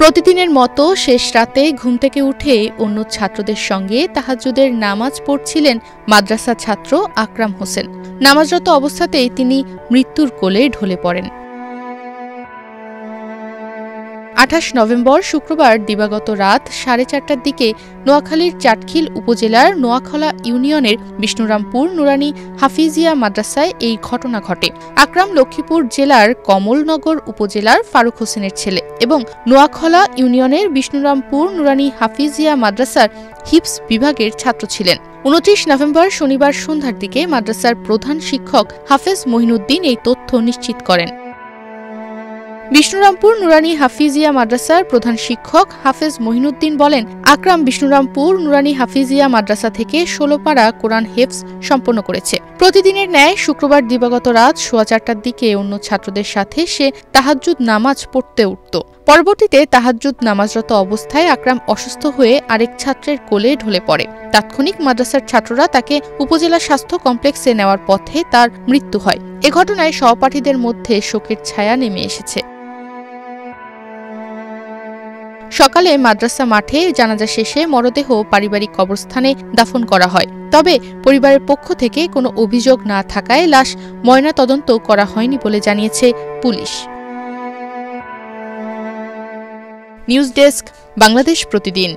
প্রতিদিনের মতো শেষ রাতে ঘুম থেকে উঠে অন্য ছাত্রদের সঙ্গে তাহাজ্জুদের নামাজ পড়ছিলেন মাদ্রাসা ছাত্র আকরাম হোসেন। নামাজরত অবস্থাতেই তিনি মৃত্যুর কোলে ঢলে পড়েন। ২৮ নভেম্বর শুক্রবার দিবাগত রাত ৪:৩০টার দিকে নোয়াখালীর চাটখিল উপজেলার নোয়াখলা ইউনিয়নের বিষ্ণুরামপুর নুরানী হাফিজিয়া মাদ্রাসায় এই ঘটনা ঘটে। আকরাম লক্ষ্মীপুর জেলার কমলনগর উপজেলার ফারুক হোসেনের ছেলে এবং নোয়াখলা ইউনিয়নের বিষ্ণুরামপুর নুরানী হাফিজিয়া মাদ্রাসার হিফজ বিভাগের ছাত্র ছিলেন। ২৯ নভেম্বর শনিবার সন্ধ্যার দিকে মাদ্রাসার প্রধান শিক্ষক হাফেজ মহিনুদ্দিন এই তথ্য নিশ্চিত করেন। বিষ্ণুরামপুর নুরানী হাফিজিয়া মাদ্রাসার প্রধান শিক্ষক হাফেজ মহিনুদ্দিন বলেন, আকরাম বিষ্ণুরামপুর নুরানী হাফিজিয়া মাদ্রাসা থেকে ১৬ পারা কোরআন হেফজ সম্পন্ন করেছে। প্রতিদিনের ন্যায় শুক্রবার দিবাগত রাত ৪:৩০টার দিকে অন্য ছাত্রদের সাথে সে তাহাজ্জুদ নামাজ পড়তে উঠত। পরবর্তীতে তাহাজ্জুদ নামাজরত অবস্থায় আকরাম অসুস্থ হয়ে আরেক ছাত্রের কোলে ঢলে পড়ে। তাৎক্ষণিক মাদ্রাসার ছাত্ররা তাকে উপজেলা স্বাস্থ্য কমপ্লেক্সে নেওয়ার পথে তার মৃত্যু হয়। এ ঘটনায় সহপাঠীদের মধ্যে শোকের ছায়া নেমে এসেছে। সকালে মাদ্রাসা মাঠে জানাজা শেষে মরদেহ পারিবারিক কবরস্থানে দাফন করা হয়। তবে পরিবারের পক্ষ থেকে কোনো অভিযোগ না থাকায় লাশ ময়নাতদন্ত করা হয়নি বলে জানিয়েছে পুলিশ। নিউজ ডেস্ক, বাংলাদেশ প্রতিদিন।